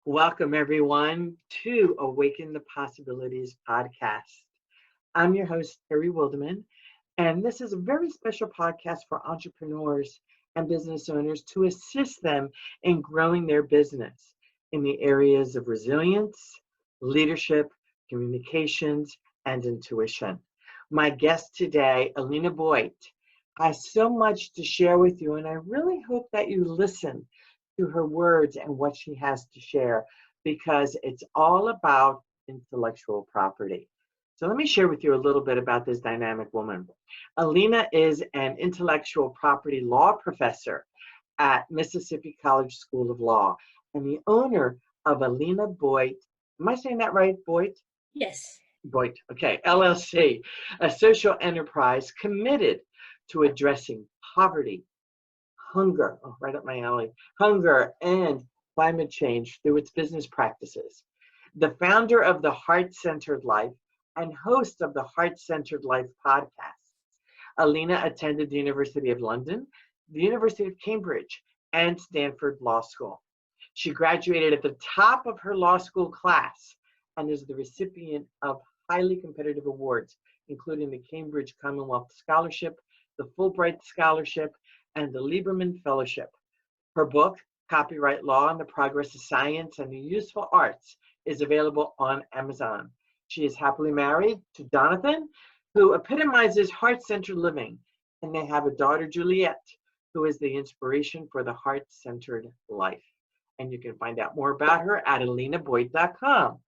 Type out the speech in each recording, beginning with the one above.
Welcome, everyone, to Awaken the Possibilities Podcast. I'm your host, Terry Wildemann, and this is a very special podcast for entrepreneurs and business owners to assist them in growing their business in the areas of resilience, leadership, communications, and intuition. My guest today, Alina Boyte, has so much to share with you, and I really hope that you listen to her words and what she has to share, because it's all about intellectual property. So let me share with you a little bit about this dynamic woman. Alina is an intellectual property law professor at Mississippi College School of Law and the owner of Alina Boyte. Am I saying that right, Boyte? Yes. Boyte, okay, LLC, a social enterprise committed to addressing poverty, hunger, right up my alley, hunger and climate change through its business practices. The founder of the Heart-Centered Life and host of the Heart-Centered Life podcast. Alina attended the University of London, the University of Cambridge, and Stanford Law School. She graduated at the top of her law school class and is the recipient of highly competitive awards, including the Cambridge Commonwealth Scholarship, the Fulbright Scholarship, and the Lieberman Fellowship. Her book, Copyright Law and the Progress of Science and the Useful Arts, is available on Amazon. She is happily married to Jonathan, who epitomizes heart-centered living, and they have a daughter, Juliet, who is the inspiration for the heart-centered life. And you can find out more about her at alinaboyte.com.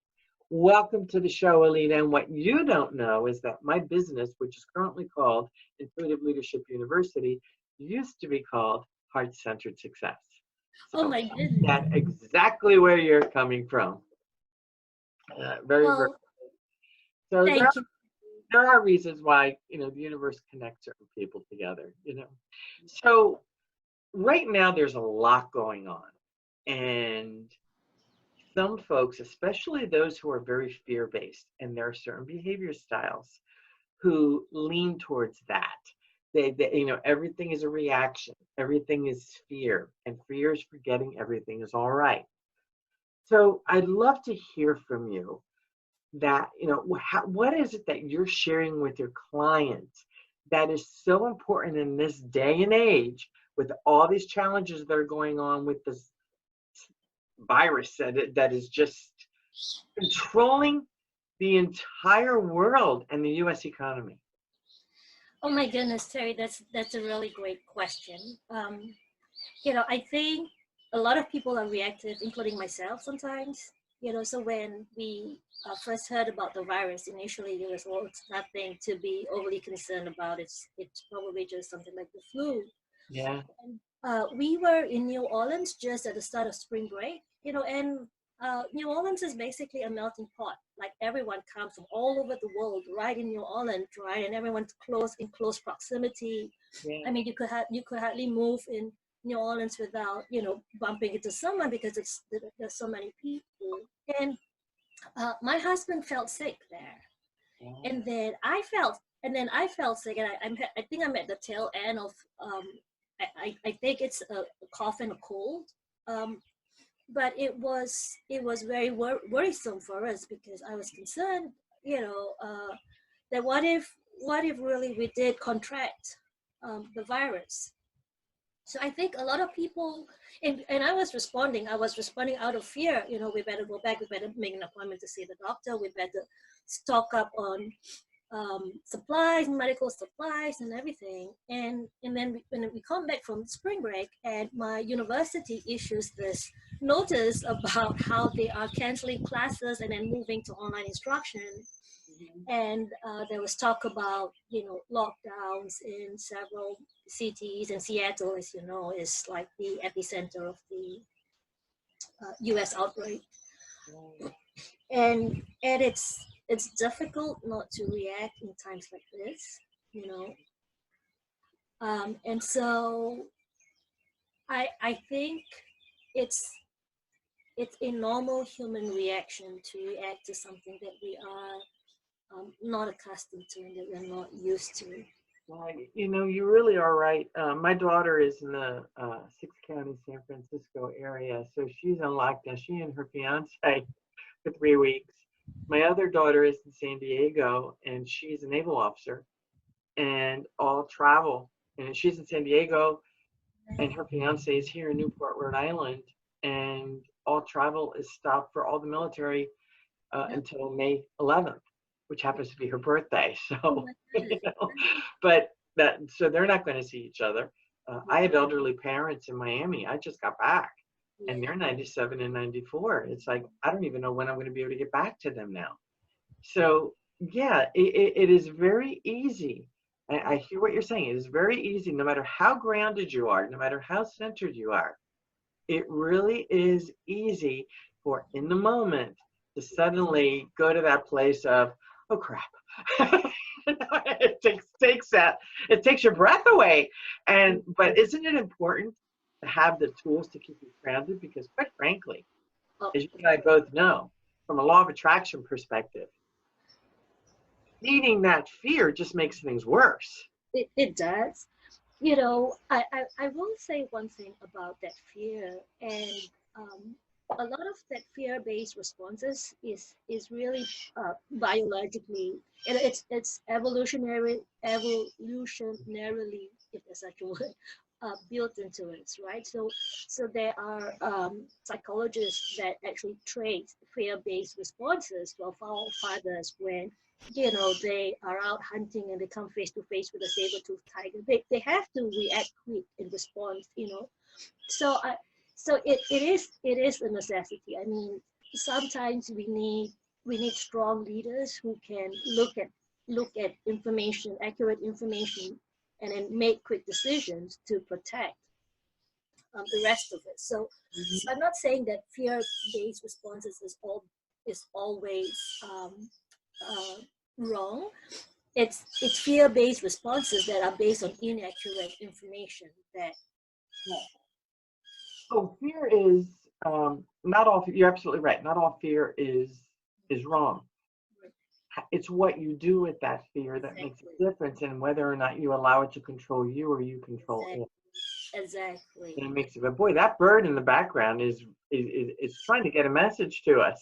Welcome to the show, Alina. And what you don't know is that my business, which is currently called Intuitive Leadership University, used to be called Heart-Centered Success. So Oh my goodness. that's exactly where you're coming from. Very. So Thank you. there are reasons why, the universe connects certain people together, So right now there's a lot going on. And some folks, especially those who are very fear-based, and there are certain behavior styles who lean towards that. They everything is a reaction. Everything is fear, and fear is forgetting everything is all right. So I'd love to hear from you that, what is it that you're sharing with your clients that is so important in this day and age with all these challenges that are going on with this virus that is just controlling the entire world and the U.S. economy? Oh my goodness, Terry, that's a really great question. I think a lot of people are reactive, including myself sometimes. So when we first heard about the virus, initially there was nothing to be overly concerned about. It's probably just something like the flu. Yeah. We were in New Orleans just at the start of spring break, and New Orleans is basically a melting pot. Like everyone comes from all over the world, right in New Orleans, right, and everyone's in close proximity. Yeah. I mean, you could hardly move in New Orleans without bumping into someone because there's so many people. And my husband felt sick there, and then I felt sick, and I think I'm at the tail end of I think it's a cough and a cold. But it was very worrisome for us because I was concerned, that what if really we did contract the virus. So I think a lot of people, and I was responding out of fear. We better go back, we better make an appointment to see the doctor, we better stock up on supplies, medical supplies, and everything. And then when we come back from spring break, and my university issues this notice about how they are canceling classes and then moving to online instruction. And there was talk about lockdowns in several cities, and Seattle, as you know, is like the epicenter of the U.S. outbreak. And it's difficult not to react in times like this, and so I think it's a normal human reaction to react to something that we are not accustomed to and that we're not used to. Well, you really are right. My daughter is in the Six County, San Francisco area, so she's on lockdown. She and her fiance for 3 weeks. My other daughter is in San Diego, and she's a naval officer, and all travel. And she's in San Diego, and her fiance is here in Newport, Rhode Island, and all travel is stopped for all the military until May 11th, which happens to be her birthday. Oh So, my you goodness. know, but so they're not going to see each other. I have elderly parents in Miami. I just got back, and Yeah. they're 97 and 94. It's like I don't even know when I'm going to be able to get back to them now. So yeah, it is very easy. I hear what you're saying. It is very easy, no matter how grounded you are, no matter how centered you are. It really is easy for in the moment to suddenly go to that place of, oh crap. It takes your breath away. But isn't it important to have the tools to keep you grounded? Because quite frankly, Oh, as you and I both know, from a law of attraction perspective, feeding that fear just makes things worse. it does. I will say one thing about that fear, and um, a lot of that fear-based responses is really biologically, it's evolutionarily, if there's such a word, built into it, right? So there are psychologists that actually trace fear-based responses to our forefathers when they are out hunting and they come face to face with a saber-toothed tiger. They have to react quick in response, So I so it is a necessity. I mean, sometimes we need strong leaders who can look at information, accurate information, and then make quick decisions to protect the rest of it. So I'm not saying that fear-based responses is always uh, wrong. It's fear-based responses that are based on inaccurate information that So fear is not all. You're absolutely right. Not all fear is wrong. It's what you do with that fear that makes exactly a difference in whether or not you allow it to control you or you control exactly it. exactly And it makes it. But boy, that bird in the background is trying to get a message to us.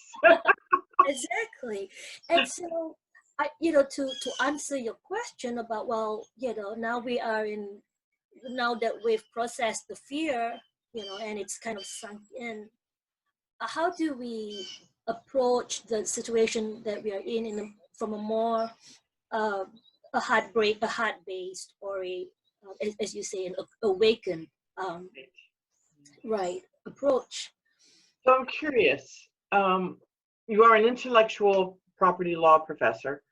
exactly. And so to answer your question about, well, now that we've processed the fear, and it's kind of sunk in, how do we approach the situation that we are from a more uh, a heart-based, or as you say, an awakened, um, right, approach? So I'm curious. You are an intellectual property law professor.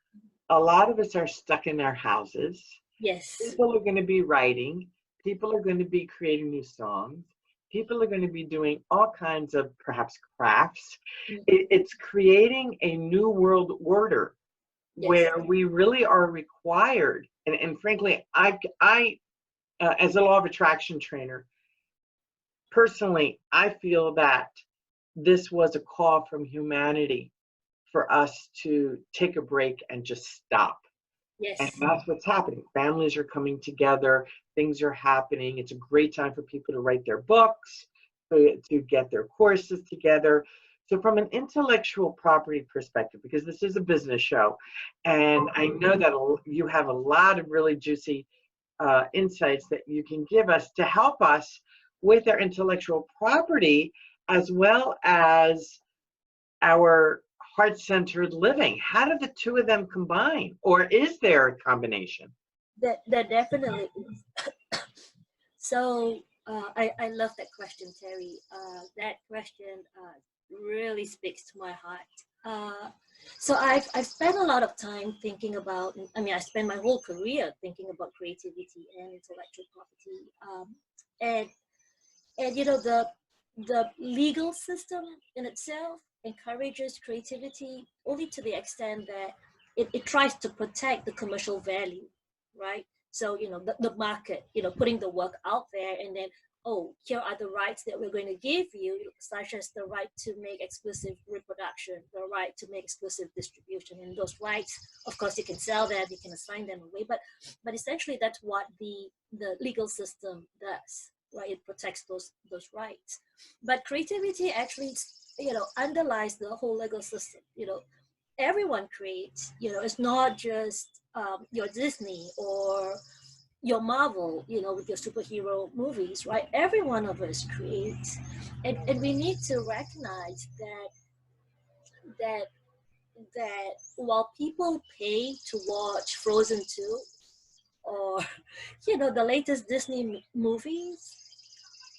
A lot of us are stuck in our houses. Yes. People are going to be writing. People are going to be creating new songs. People are going to be doing all kinds of perhaps crafts. It's creating a new world order Yes. where we really are required. And frankly, I as a law of attraction trainer, personally, I feel that this was a call from humanity for us to take a break and just stop. And Yes. that's what's happening. Families are coming together, things are happening. It's a great time for people to write their books, to get their courses together. So, from an intellectual property perspective, because this is a business show, and I know that you have a lot of really juicy insights that you can give us to help us with our intellectual property as well as our heart-centered living. How do the two of them combine, or is there a combination? That definitely is. So I love that question, Terry. That question really speaks to my heart. So I've spent a lot of time thinking about. I mean, I spent my whole career thinking about creativity and intellectual property. And the legal system in itself encourages creativity only to the extent that it tries to protect the commercial value, right? So the market, putting the work out there, and then oh, here are the rights that we're going to give you, such as the right to make exclusive reproduction, the right to make exclusive distribution. And those rights, of course, you can sell them, you can assign them away, but essentially that's what the legal system does, right? It protects those rights. But creativity actually, underlies the whole legal system. Everyone creates. It's not just your Disney or your Marvel, with your superhero movies, right? Every one of us creates, and we need to recognize that that while people pay to watch Frozen 2 or the latest Disney movies,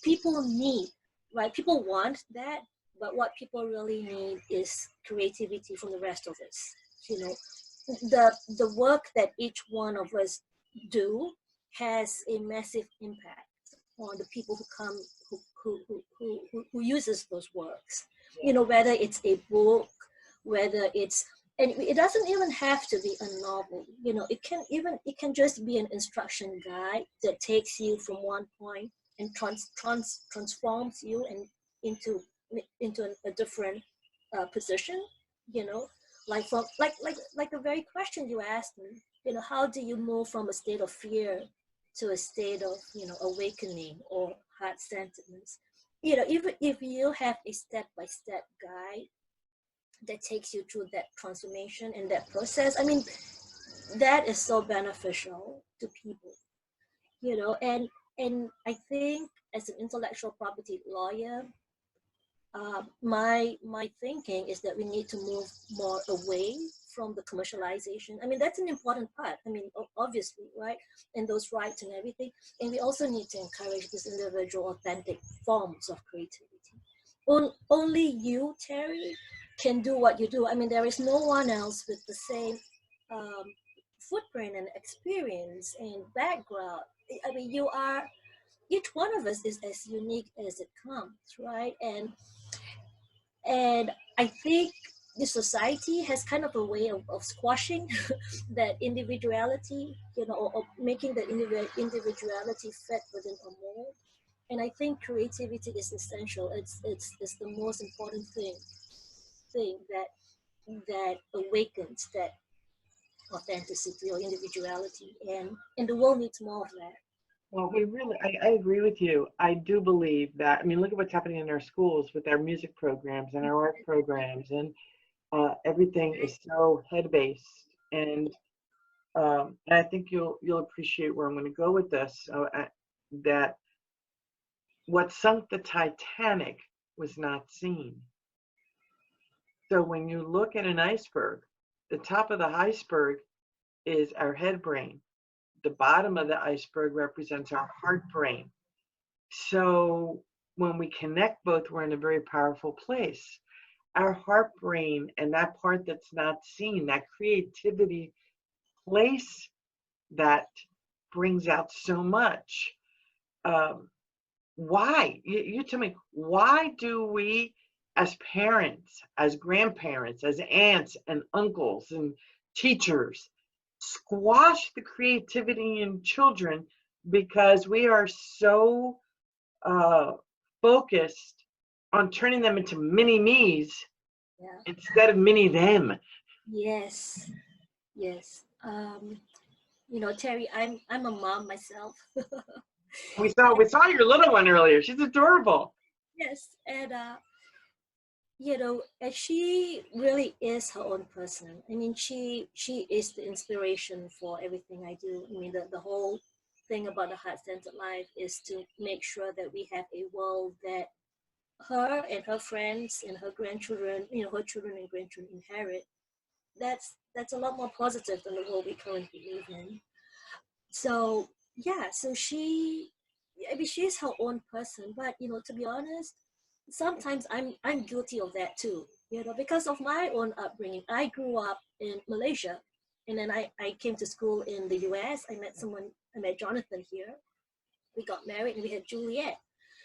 people need, right? People want that, but what people really need is creativity from the rest of us. The work that each one of us do has a massive impact on the people who come who uses those works. Whether it's a book, whether it's, and it doesn't even have to be a novel. It can just be an instruction guide that takes you from one point and transforms you and into a different position. Like from like the very question you asked me. How do you move from a state of fear to a state of awakening or heart-centeredness? Even if you have a step-by-step guide that takes you through that transformation and that process, I mean, that is so beneficial to people. And I think as an intellectual property lawyer, my thinking is that we need to move more away from the commercialization. I mean, that's an important part. I mean, obviously, right? And those rights and everything. And we also need to encourage this individual, authentic forms of creativity. Only you, Terry, can do what you do. I mean, there is no one else with the same footprint and experience and background. I mean, each one of us is as unique as it comes, right? And I think the society has kind of a way of squashing that individuality, or making the individuality fit within a mold. And I think creativity is essential. It's the most important thing that awakens that authenticity or individuality, and the world needs more of that. Well, I agree with you. I do believe that. I mean, look at what's happening in our schools with our music programs and our art programs, and everything is so head-based. And I think you'll appreciate where I'm going to go with this. That what sunk the Titanic was not seen. So when you look at an iceberg, the top of the iceberg is our head brain. The bottom of the iceberg represents our heart brain. So when we connect both, we're in a very powerful place. Our heart brain and that part that's not seen, that creativity place that brings out so much. Why? You tell me, why do we as parents, as grandparents, as aunts and uncles and teachers squash the creativity in children because we are so focused on turning them into mini me's instead of mini them? Yes. Terry, I'm a mom myself. We saw your little one earlier. She's adorable. Yes, and and she really is her own person. I mean, she is the inspiration for everything I do. I mean, the whole thing about the heart-centered life is to make sure that we have a world that her and her friends and her grandchildren, her children and grandchildren inherit. That's a lot more positive than the world we currently live in. So yeah, so she's her own person, but to be honest, sometimes I'm guilty of that too, because of my own upbringing. I grew up in Malaysia, and then I came to school in the US. I met Jonathan here. We got married and we had Juliet.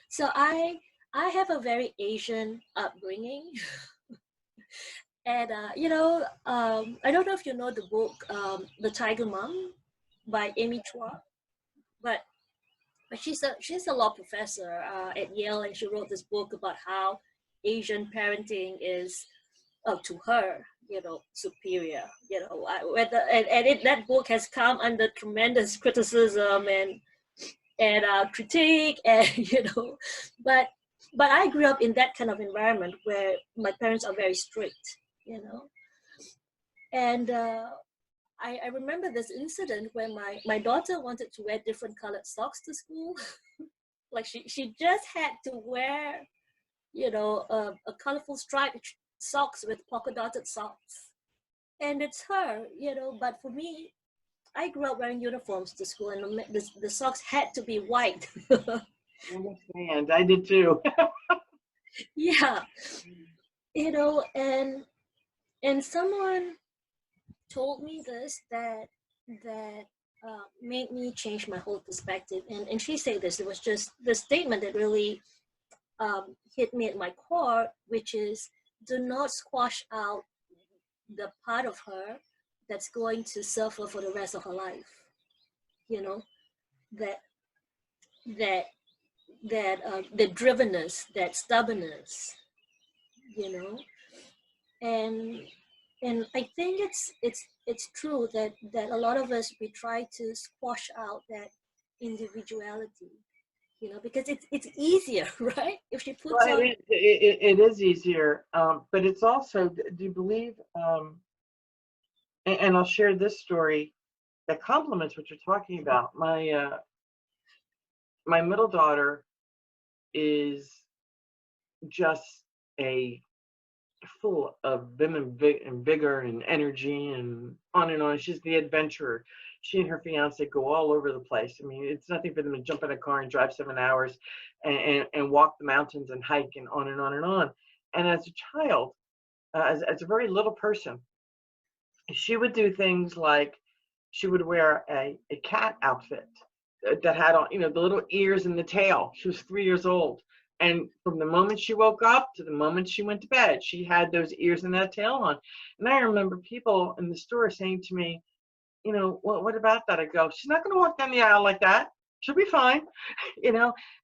So I have a very Asian upbringing. And I don't know if you know the book The Tiger Mom by Amy Chua, but she's a law professor at Yale, and she wrote this book about how Asian parenting is, to her, superior. That book has come under tremendous criticism and critique, and but I grew up in that kind of environment where my parents are very strict, and I remember this incident where my daughter wanted to wear different colored socks to school. Like she just had to wear, a colorful striped socks with polka dotted socks. And it's her, but for me, I grew up wearing uniforms to school, and the socks had to be white. I understand. I did too. Yeah, and someone told me this that made me change my whole perspective. And she said this. It was just the statement that really hit me at my core, which is, do not squash out the part of her that's going to suffer for the rest of her life. That the drivenness, that stubbornness, and I think it's true that a lot of us, we try to squash out that individuality, because it's easier, right? If she puts Well, on. it is easier, but it's also, do you believe, and I'll share this story that complements what you're talking about. My middle daughter is just a full of vim and vigor and energy and on and on. She's the adventurer. She and her fiance go all over the place. I mean, it's nothing for them to jump in a car and drive 7 hours and walk the mountains and hike and on and on and on. And as a child, as a very little person, she would do things like she would wear a cat outfit that had on, the little ears and the tail. She was 3 years old. And from the moment she woke up to the moment she went to bed, she had those ears and that tail on. And I remember people in the store saying to me, what about that? I go, she's not going to walk down the aisle like that. She'll be fine,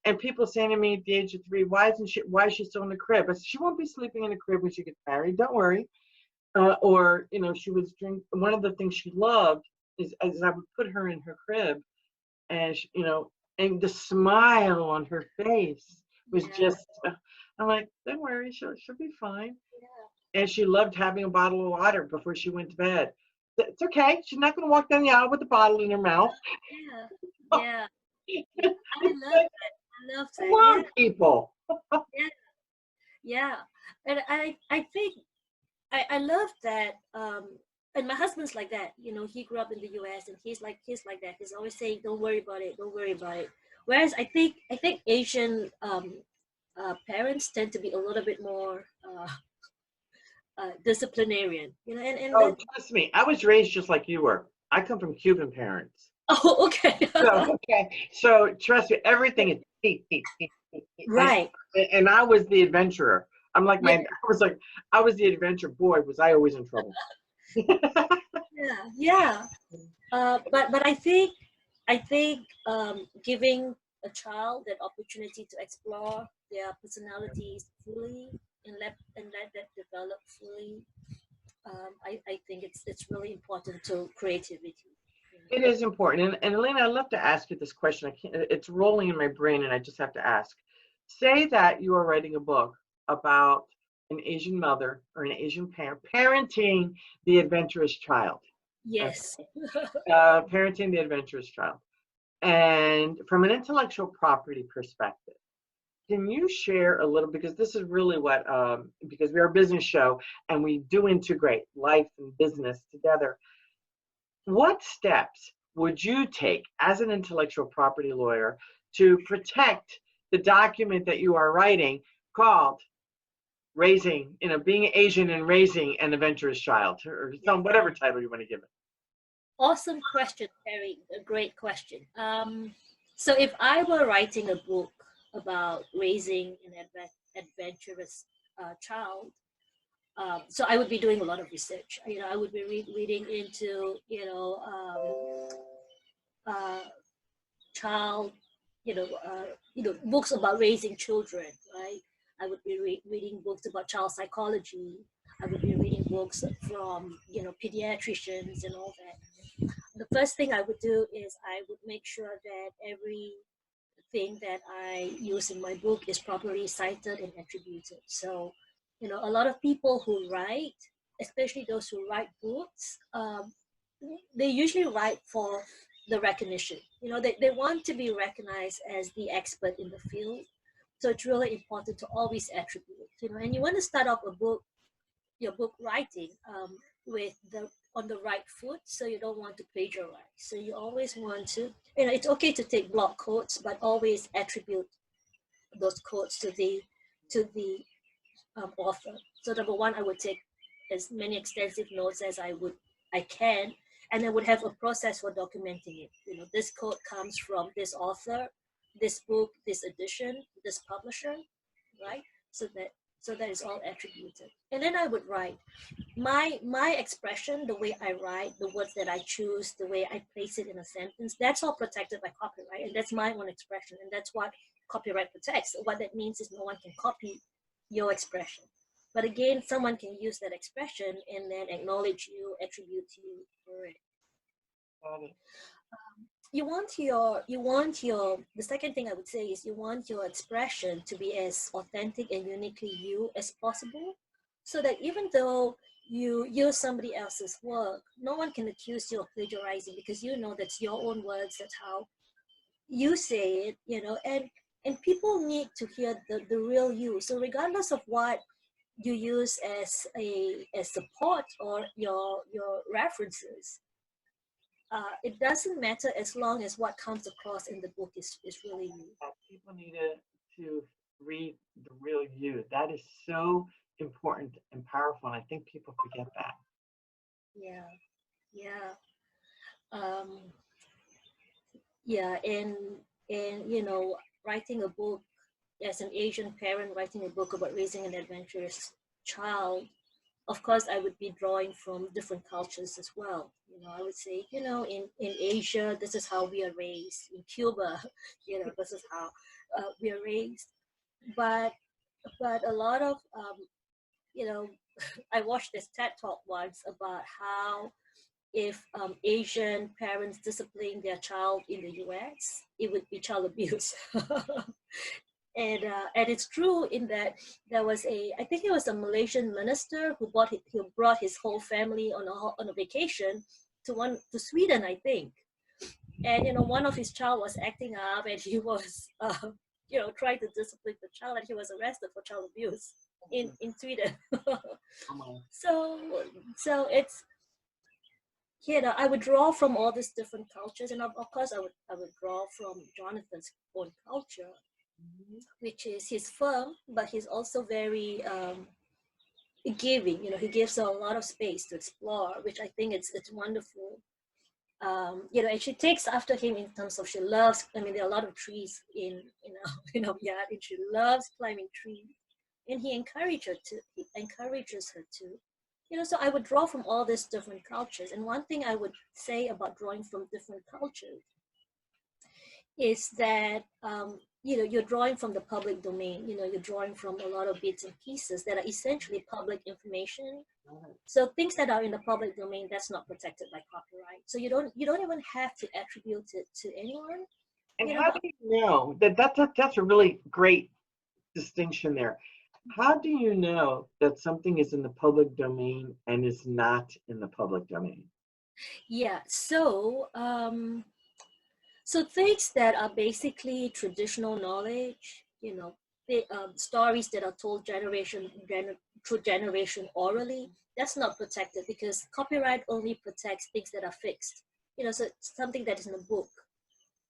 And people saying to me at the age of 3, why is she still in the crib? I said, she won't be sleeping in the crib when she gets married. Don't worry. Or, she was one of the things she loved is as I would put her in her crib, and and the smile on her face was just, I'm like, don't worry, she'll be fine. Yeah. And she loved having a bottle of water before she went to bed. It's okay. She's not going to walk down the aisle with the bottle in her mouth. Yeah. I love that. I love people. Yeah. And I think I love that. And my husband's like that. He grew up in the US, and he's like that. He's always saying, don't worry about it. Don't worry about it. Whereas I think Asian parents tend to be a little bit more disciplinarian, trust me, I was raised just like you were. I come from Cuban parents. Oh, okay. So trust me, everything is right. And I was the adventurer. I'm like I was the adventure boy. Was I always in trouble? Yeah. But I think giving a child that opportunity to explore their personalities fully and let that develop fully, I think it's really important to creativity. It is important. And Alina, I'd love to ask you this question. It's rolling in my brain, and I just have to ask. Say that you are writing a book about an Asian mother or an Asian parent parenting the adventurous child. Yes. Parenting the adventurous child. And from an intellectual property perspective, can you share a little, because this is really what, because we are a business show and we do integrate life and business together. What steps would you take as an intellectual property lawyer to protect the document that you are writing called Raising, being Asian and Raising an Adventurous Child, or whatever title you want to give it? Awesome question, Terry. A great question. So if I were writing a book about raising an adventurous child, so I would be doing a lot of research. I would be reading into, child books about raising children, right? I would be reading books about child psychology. I would be reading books from, pediatricians and all that. The first thing I would do is I would make sure that everything that I use in my book is properly cited and attributed. So, a lot of people who write, especially those who write books, they usually write for the recognition. They want to be recognized as the expert in the field. So it's really important to always attribute, and you want to start off your book writing with the on the right foot, so you don't want to plagiarize. So you always want to, it's okay to take block quotes, but always attribute those quotes to the author. So number one, I would take as many extensive notes as I can, and I would have a process for documenting it. This quote comes from this author, this book, this edition, this publisher, right? So that is all attributed. And then I would write my expression, the way I write, the words that I choose, the way I place it in a sentence. That's all protected by copyright, and that's my own expression, and that's what copyright protects. What that means is no one can copy your expression. But again, someone can use that expression and then acknowledge you, attribute you for it. Got it. The second thing I would say is you want your expression to be as authentic and uniquely you as possible, so that even though you use somebody else's work, no one can accuse you of plagiarizing, because that's your own words, that's how you say it, and people need to hear the real you. So regardless of what you use as support or your references, it doesn't matter as long as what comes across in the book is really you. People need to read the real you. That is so important and powerful, and I think people forget that. Yeah. And writing a book, as an Asian parent writing a book about raising an adventurous child, of course I would be drawing from different cultures as well. I would say, in Asia, this is how we are raised. In Cuba, this is how we are raised. But a lot of I watched this TED talk once about how if Asian parents discipline their child in the US, it would be child abuse. And it's true in that there was I think it was a Malaysian minister who brought his whole family on a vacation to Sweden, I think. And one of his child was acting up, and he was trying to discipline the child, and he was arrested for child abuse in Sweden. So it's, I would draw from all these different cultures, and of course I would draw from Jonathan's own culture, which is he's firm, but he's also very giving. He gives her a lot of space to explore, which I think it's wonderful. And she takes after him in terms of, she loves, there are a lot of trees in our yard, and she loves climbing trees, and he encourages her to. So I would draw from all these different cultures. And one thing I would say about drawing from different cultures is that you're drawing from the public domain. You're drawing from a lot of bits and pieces that are essentially public information. So things that are in the public domain, that's not protected by copyright. So you don't even have to attribute it to anyone. And how do you know that's a really great distinction there? How do you know that something is in the public domain and is not in the public domain? Yeah. So things that are basically traditional knowledge, stories that are told through generation orally, that's not protected, because copyright only protects things that are fixed. So something that is in a book,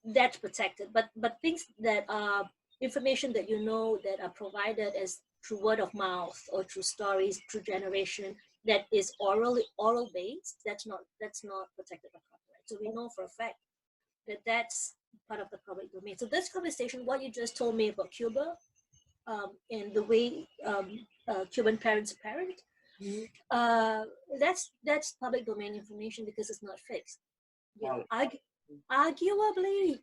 that's protected. But things that are information that that are provided as through word of mouth or through stories, through generation, that is oral based, that's not protected by copyright. So we know for a fact that's part of the public domain. So this conversation, what you just told me about Cuba, and the way Cuban parents parent, that's public domain information because it's not fixed. Arguably,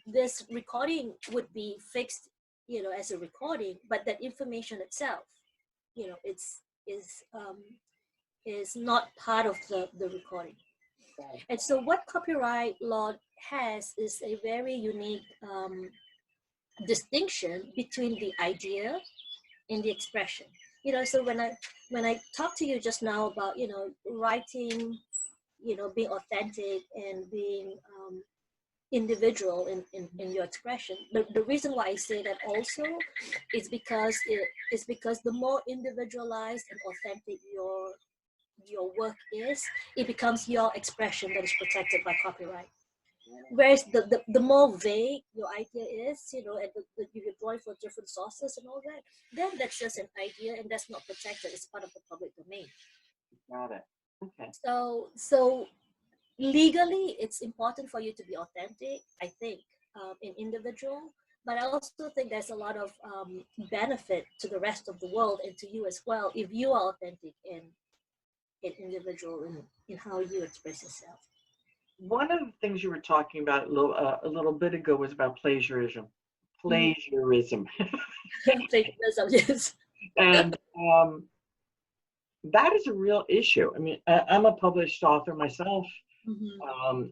this recording would be fixed, as a recording, but that information itself, it's is not part of the recording. And so what copyright law has is a very unique distinction between the idea and the expression. So when I talked to you just now about writing, being authentic and being individual in your expression, the reason why I say that also is because the more individualized and authentic your work is, it becomes your expression that is protected by copyright. Whereas the more vague your idea is, and you're drawing for different sources and all that, then that's just an idea and that's not protected. It's part of the public domain. Got it. Okay. So legally, it's important for you to be authentic, I think, in individual. But I also think there's a lot of benefit to the rest of the world and to you as well if you are authentic in individual in how you express yourself. One of the things you were talking about a little bit ago was about plagiarism. Plagiarism. Plagiarism, yes. And that is a real issue. I mean, I'm a published author myself,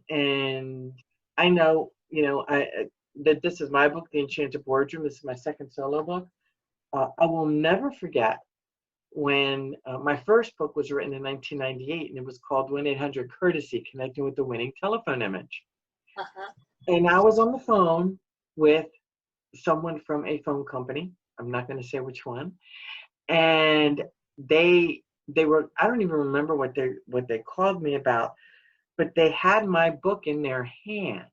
and I know, that this is my book, The Enchanted Boardroom. This is my second solo book. I will never forget when my first book was written in 1998, and it was called 1-800-COURTESY, Connecting with the Winning Telephone Image. And I was on the phone with someone from a phone company. I'm not going to say which one. And they were, I don't even remember what they called me about, but they had my book in their hand.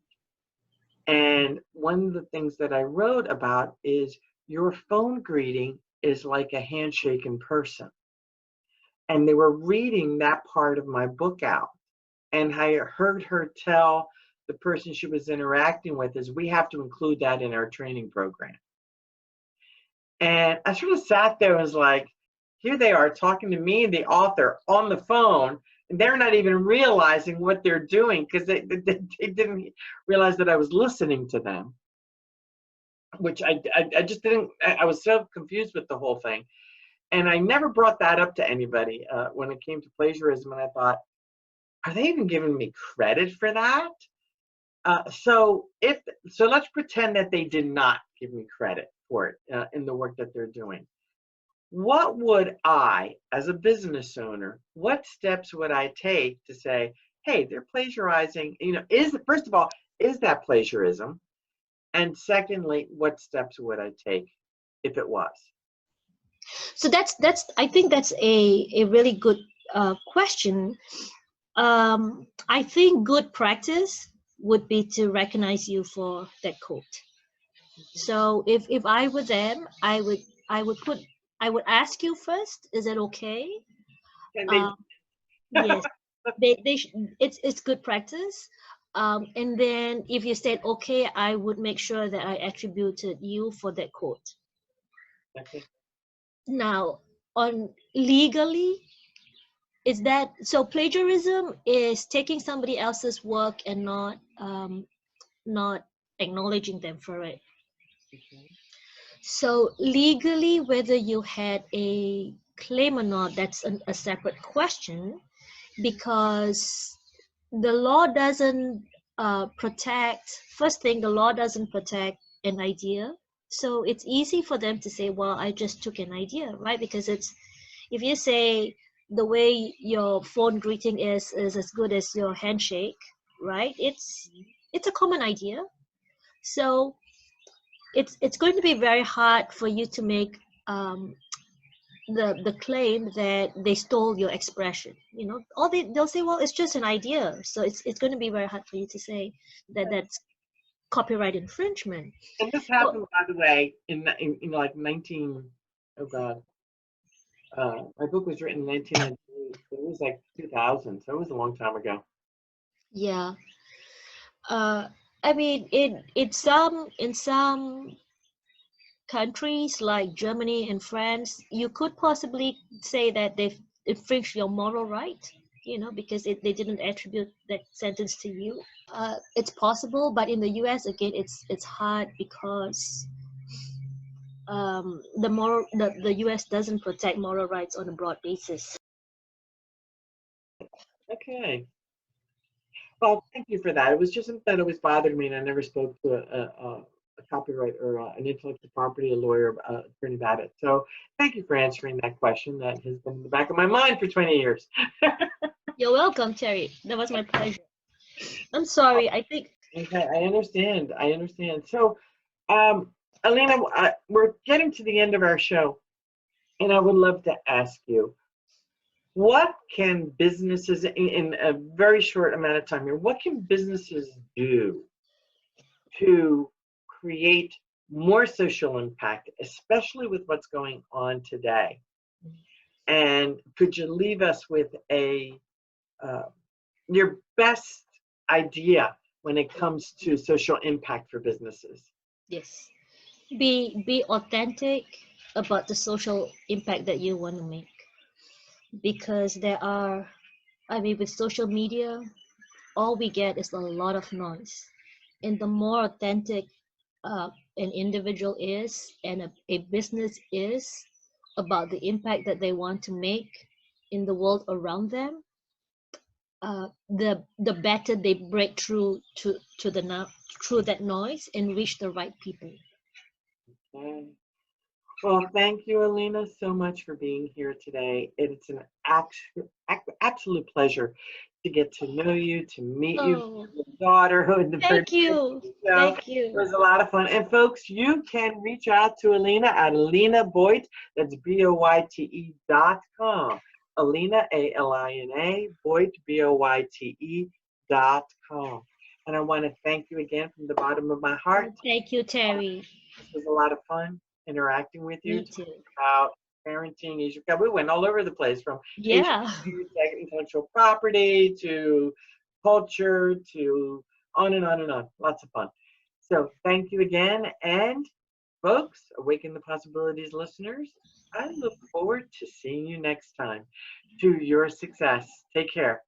And one of the things that I wrote about is your phone greeting is like a handshake in person. And they were reading that part of my book out. And I heard her tell the person she was interacting with is, we have to include that in our training program. And I sort of sat there and was like, here they are talking to me, the author, on the phone, and they're not even realizing what they're doing because they didn't realize that I was listening to them, which I just didn't. I was so confused with the whole thing. And I never brought that up to anybody when it came to plagiarism. And I thought, are they even giving me credit for that? So let's pretend that they did not give me credit for it in the work that they're doing. What would I, as a business owner, what steps would I take to say, hey, they're plagiarizing? First of all, is that plagiarism? And secondly, what steps would I take if it was? So that's I think that's a really good question. I think good practice would be to recognize you for that quote. So if I were them, I would ask you first, is it okay? Yes, it's good practice. And then if you said okay, I would make sure that I attributed you for that quote. Okay. Now, on legally, is that so? Plagiarism is taking somebody else's work and not acknowledging them for it. Okay. So legally, whether you had a claim or not, that's a separate question, because the law doesn't protect. First thing, the law doesn't protect an idea. So it's easy for them to say, well, I just took an idea, right? Because if you say the way your phone greeting is as good as your handshake, right? It's a common idea. So it's going to be very hard for you to make the claim that they stole your expression. They'll say, well, it's just an idea. So it's going to be very hard for you to say that that's copyright infringement. And this happened, by the way, in like my book was written in 1998. So it was like 2000. So it was a long time ago. Yeah. I mean, in some countries like Germany and France, you could possibly say that they've infringed your moral right, because they didn't attribute that sentence to you. It's possible, but in the US again, it's hard because the US doesn't protect moral rights on a broad basis. Okay. Well, thank you for that. It was just something that always bothered me, and I never spoke to a copyright or an intellectual property lawyer, attorney about it. So thank you for answering that question that has been in the back of my mind for 20 years. You're welcome, Terry. That was my pleasure. I'm sorry. I think Okay, I understand. I understand. So, Alina, we're getting to the end of our show, and I would love to ask you, what can businesses, in a very short amount of time here, what can businesses do to create more social impact, especially with what's going on today? And could you leave us with your best idea when it comes to social impact for businesses? yes. Be authentic about the social impact that you want to make, because with social media, all we get is a lot of noise. And the more authentic an individual is and a business is about the impact that they want to make in the world around them, the better they break through through that noise and reach the right people. Okay. Well, thank you, Alina, so much for being here today. It's an absolute pleasure to get to know you, to meet you, Oh, your daughter, and the thank you. show. Thank It you. was a lot of fun. And folks, you can reach out to Alina at Alina Boyte, that's BOYTE.com. Alina, ALINA, Boyte, BOYTE.com. And I want to thank you again from the bottom of my heart. Thank you, Terry. This was a lot of fun interacting with you. Me too. About parenting, Asian. We went all over the place, from Yeah. intellectual property to culture to on and on and on. Lots of fun. So thank you again. And folks, Awaken the Possibilities listeners, I look forward to seeing you next time. To your success. Take care.